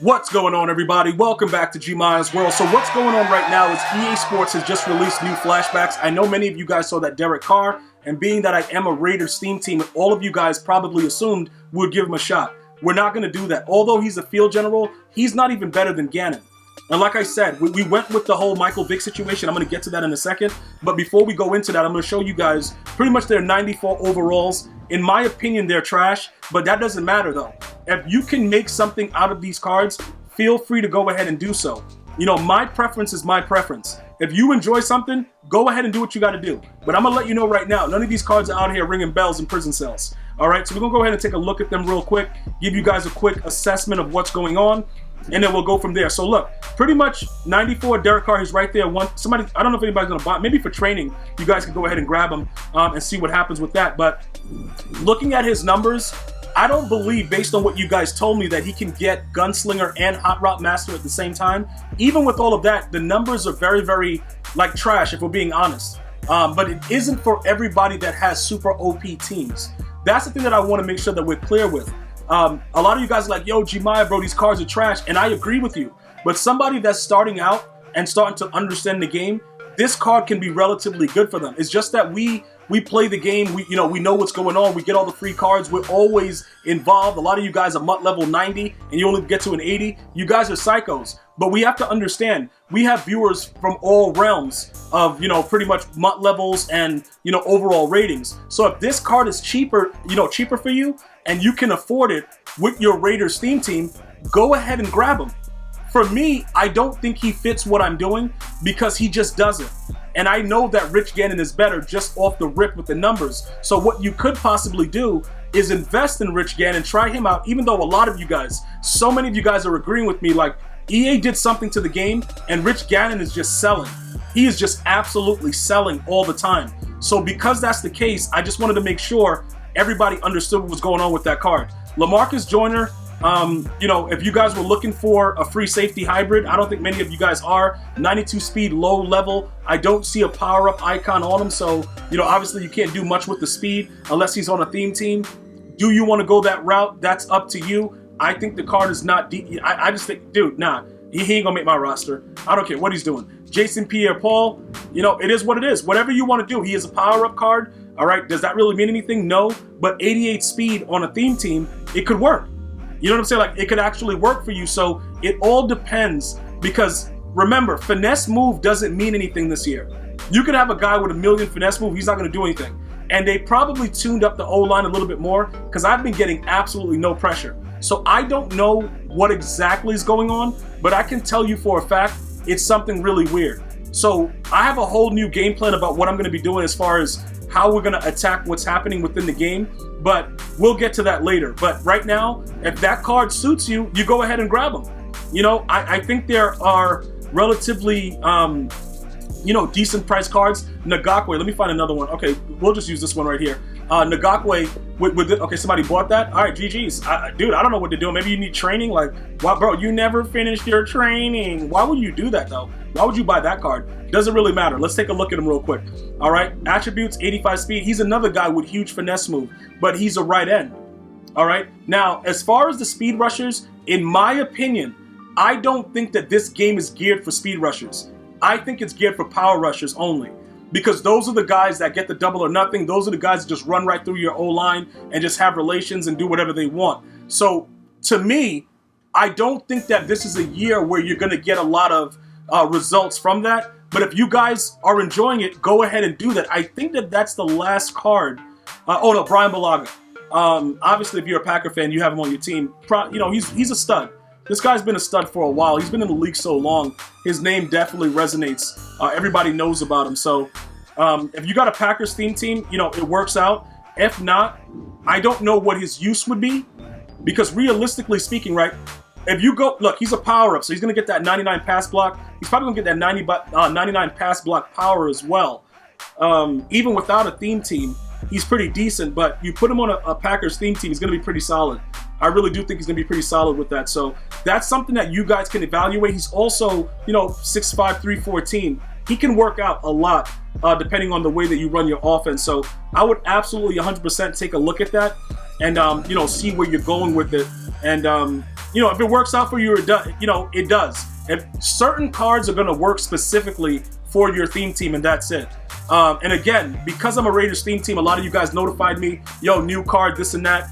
What's going on, everybody? Welcome back to GmiasWorld. So what's going on right now is EA Sports has just released new flashbacks. I know many of you guys saw that Derek Carr, and being that I am a Raiders Steam team, all of you guys probably assumed we would give him a shot. We're not going to do that. Although he's a field general, he's not even better than Gannon. And like I said, we went with the whole Michael Vick situation. I'm going to get to that in a second. But before we go into that, I'm going to show you guys pretty much their 94 overalls. In my opinion, they're trash, but that doesn't matter though. If you can make something out of these cards, feel free to go ahead and do so. You know, my preference is my preference. If you enjoy something, go ahead and do what you got to do. But I'm going to let you know right now, none of these cards are out here ringing bells in prison cells. All right, so we're going to go ahead and take a look at them real quick, give you guys a quick assessment of what's going on, and then we'll go from there. So look, pretty much 94 Derek Carr, he's right there. Somebody, I don't know if anybody's going to buy, maybe for training, you guys can go ahead and grab him and see what happens with that. But looking at his numbers, I don't believe, based on what you guys told me, that he can get Gunslinger and Hot Route Master at the same time. Even with all of that, the numbers are very, very, like, trash, if we're being honest. But it isn't for everybody that has super OP teams. That's the thing that I want to make sure that we're clear with. A lot of you guys are like, yo, Gmia, bro, these cards are trash, and I agree with you. But somebody that's starting out and starting to understand the game, this card can be relatively good for them. It's just that we play the game, we know what's going on, we get all the free cards, we're always involved. A lot of you guys are MUT level 90 and you only get to an 80. You guys are psychos. But we have to understand, we have viewers from all realms of, pretty much MUT levels and, overall ratings. So if this card is cheaper for you and you can afford it with your Raiders Steam team, go ahead and grab him. For me, I don't think he fits what I'm doing because he just doesn't. And I know that Rich Gannon is better just off the rip with the numbers. So what you could possibly do is invest in Rich Gannon, try him out, even though a lot of you guys, so many of you guys are agreeing with me, like EA did something to the game and Rich Gannon is just selling. He is just absolutely selling all the time. So because that's the case, I just wanted to make sure everybody understood what was going on with that card. LaMarcus Joyner, if you guys were looking for a free safety hybrid, I don't think many of you guys are. 92 speed, low level. I don't see a power-up icon on him, so, obviously you can't do much with the speed unless he's on a theme team. Do you want to go that route? That's up to you. I think the card is not deep. I just think, dude, nah, he ain't gonna make my roster. I don't care what he's doing. Jason Pierre-Paul, it is what it is. Whatever you want to do. He is a power-up card, all right? Does that really mean anything? No, but 88 speed on a theme team, it could work. You know what I'm saying? Like, it could actually work for you. So it all depends, because remember, finesse move doesn't mean anything this year. You could have a guy with a million finesse move, he's not going to do anything. And they probably tuned up the O-line a little bit more, because I've been getting absolutely no pressure. So I don't know what exactly is going on, but I can tell you for a fact it's something really weird. So I have a whole new game plan about what I'm going to be doing as far as how we're going to attack what's happening within the game, but we'll get to that later. But right now, if that card suits you, you go ahead and grab them. I think there are relatively, decent price cards. Ngakwe, let me find another one. Okay, we'll just use this one right here. Ngakwe, okay, somebody bought that? All right, GG's. Dude, I don't know what to do. Maybe you need training. Like, wow, bro, you never finished your training. Why would you do that, though? Why would you buy that card? Doesn't really matter. Let's take a look at him real quick. All right, attributes, 85 speed. He's another guy with huge finesse move, but he's a right end. All right, now, as far as the speed rushers, in my opinion, I don't think that this game is geared for speed rushers. I think it's geared for power rushers only. Because those are the guys that get the double or nothing. Those are the guys that just run right through your O-line and just have relations and do whatever they want. So, to me, I don't think that this is a year where you're going to get a lot of results from that. But if you guys are enjoying it, go ahead and do that. I think that that's the last card. Brian Bulaga. Obviously, if you're a Packer fan, you have him on your team. He's a stud. This guy's been a stud for a while. He's been in the league so long. His name definitely resonates. Everybody knows about him. So if you got a Packers theme team, it works out. If not, I don't know what his use would be. Because realistically speaking, right, if you go, look, he's a power-up. So he's going to get that 99 pass block. He's probably going to get that 99 pass block power as well. Even without a theme team, he's pretty decent. But you put him on a Packers theme team, he's going to be pretty solid. I really do think he's going to be pretty solid with that. So that's something that you guys can evaluate. He's also, 6'5", 314. He can work out a lot depending on the way that you run your offense. So I would absolutely 100% take a look at that and, see where you're going with it And you know, if it works out for you, it does. You know, it does. If certain cards are going to work specifically for your theme team, and that's it. And again, because I'm a Raiders theme team, a lot of you guys notified me, yo, new card, this and that.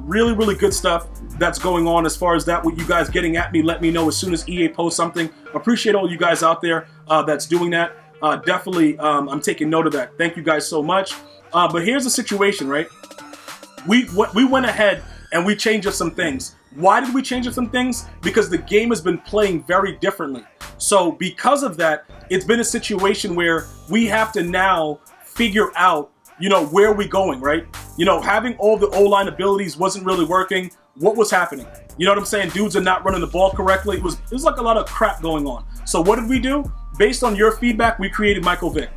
Really, really good stuff that's going on as far as that. With you guys getting at me, let me know as soon as EA posts something. Appreciate all you guys out there that's doing that. Definitely, I'm taking note of that. Thank you guys so much. But here's the situation, right? We went ahead and we changed up some things. Why did we change up some things? Because the game has been playing very differently. So because of that, it's been a situation where we have to now figure out, you know, where we're going, right? You know, having all the O-line abilities wasn't really working. What was happening? You know what I'm saying? Dudes are not running the ball correctly. It was like a lot of crap going on. So what did we do? Based on your feedback, we created Michael Vick.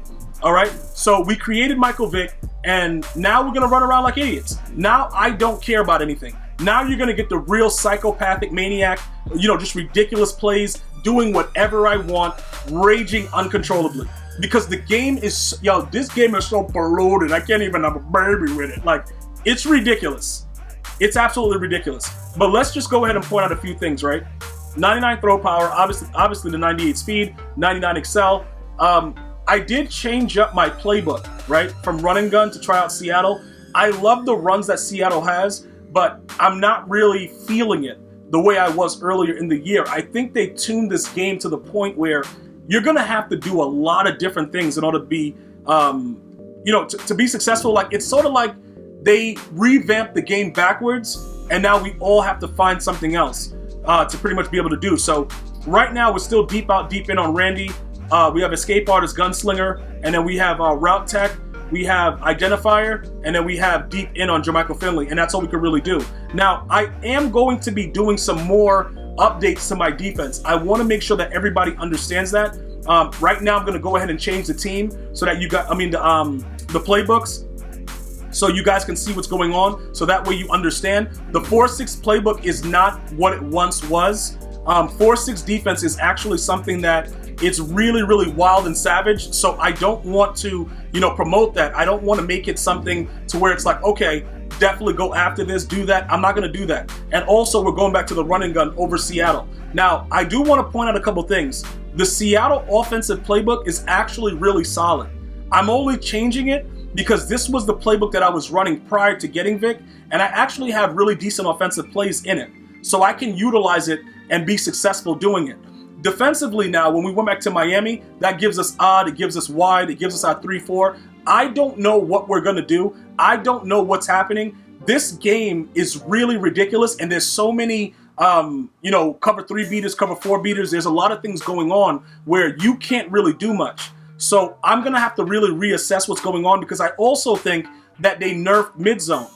All right? So we created Michael Vick, and now we're going to run around like idiots. Now I don't care about anything. Now you're going to get the real psychopathic maniac, you know, just ridiculous plays, doing whatever I want, raging uncontrollably. Because the game is, yo, this game is so polluted, I can't even have a baby with it. Like, it's ridiculous. It's absolutely ridiculous. But let's just go ahead and point out a few things, right? 99 throw power, obviously the 98 speed, 99 excel. I did change up my playbook, right? From run and gun to try out Seattle. I love the runs that Seattle has, but I'm not really feeling it the way I was earlier in the year. I think they tuned this game to the point where you're going to have to do a lot of different things in order to be, you know, to be successful. Like, it's sort of like they revamped the game backwards, and now we all have to find something else to pretty much be able to do. So right now we're still deep in on Randy. We have Escape Artist, Gunslinger, and then we have Route Tech. We have Identifier, and then we have deep in on Jermichael Finley, and that's all we can really do. Now, I am going to be doing some more updates to my defense. I want to make sure that everybody understands that. Right now, I'm going to go ahead and change the team so that you got, the playbooks, so you guys can see what's going on, so that way you understand. The 4-6 playbook is not what it once was. 4-6 defense is actually something that it's really, really wild and savage. So I don't want to, you know, promote that. I don't want to make it something to where it's like, okay, definitely go after this, do that. I'm not going to do that. And also, we're going back to the run and gun over Seattle. Now, I do want to point out a couple things. The Seattle offensive playbook is actually really solid. I'm only changing it because this was the playbook that I was running prior to getting Vick, and I actually have really decent offensive plays in it. So I can utilize it and be successful doing it. Defensively now, when we went back to Miami, that gives us odd, it gives us wide, it gives us our 3-4. I don't know what we're going to do. I don't know what's happening. This game is really ridiculous, and there's so many, you know, cover 3 beaters, cover 4 beaters. There's a lot of things going on where you can't really do much. So I'm going to have to really reassess what's going on, because I also think that they nerfed mid-zone.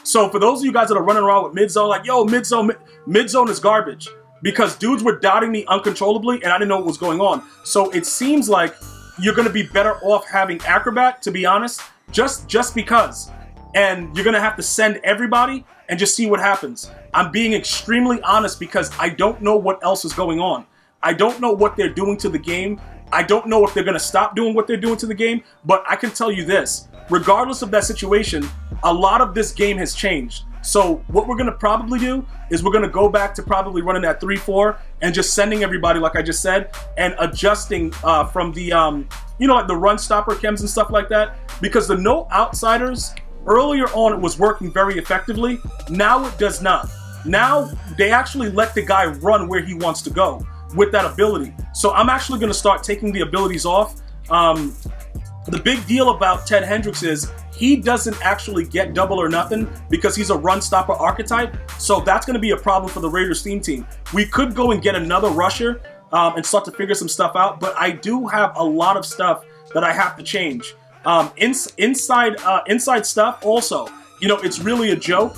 So for those of you guys that are running around with mid-zone, like, yo, mid-zone is garbage. Because dudes were dotting me uncontrollably, and I didn't know what was going on. So it seems like you're going to be better off having Acrobat, to be honest, just because. And you're going to have to send everybody and just see what happens. I'm being extremely honest because I don't know what else is going on. I don't know what they're doing to the game. I don't know if they're going to stop doing what they're doing to the game. But I can tell you this, regardless of that situation, a lot of this game has changed. So what we're going to probably do is we're going to go back to probably running that 3-4 and just sending everybody, like I just said, and adjusting from the, you know, like the run stopper chems and stuff like that. Because the no outsiders, earlier on it was working very effectively. Now it does not. Now they actually let the guy run where he wants to go with that ability. So I'm actually going to start taking the abilities off. The big deal about Ted Hendricks is he doesn't actually get double or nothing because he's a run stopper archetype. So that's going to be a problem for the Raiders theme team. We could go and get another rusher and start to figure some stuff out. But I do have a lot of stuff that I have to change. Inside stuff also, you know, it's really a joke.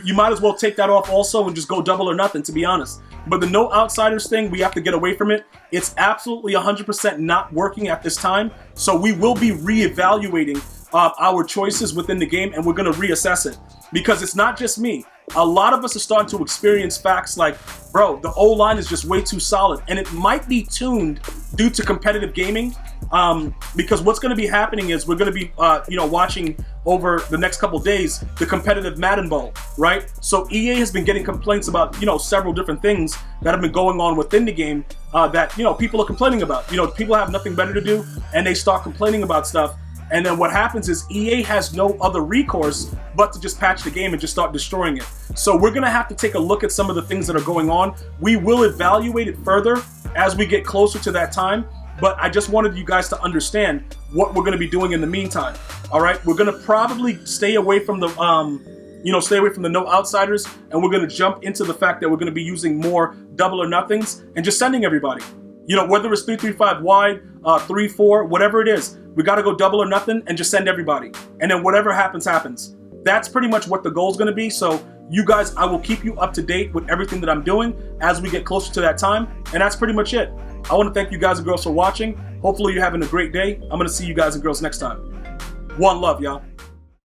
You might as well take that off also and just go double or nothing, to be honest. But the no outsiders thing, we have to get away from it. It's absolutely 100% not working at this time. So we will be reevaluating our choices within the game, and we're going to reassess it. Because it's not just me. A lot of us are starting to experience facts like, bro, the O-line is just way too solid. And it might be tuned due to competitive gaming. Because what's going to be happening is we're going to be, you know, watching over the next couple days, the competitive Madden Bowl, right? So EA has been getting complaints about, you know, several different things that have been going on within the game that, you know, people are complaining about. You know, people have nothing better to do and they start complaining about stuff. And then what happens is EA has no other recourse but to just patch the game and just start destroying it. So we're going to have to take a look at some of the things that are going on. We will evaluate it further as we get closer to that time. But I just wanted you guys to understand what we're going to be doing in the meantime. All right, we're going to probably stay away from the, stay away from the no outsiders, and we're going to jump into the fact that we're going to be using more double or nothings and just sending everybody. You know, whether it's 3-3-5 wide, 3-4, whatever it is, we got to go double or nothing and just send everybody. And then whatever happens, happens. That's pretty much what the goal is going to be. So you guys, I will keep you up to date with everything that I'm doing as we get closer to that time. And that's pretty much it. I want to thank you guys and girls for watching. Hopefully you're having a great day. I'm going to see you guys and girls next time. One love, y'all.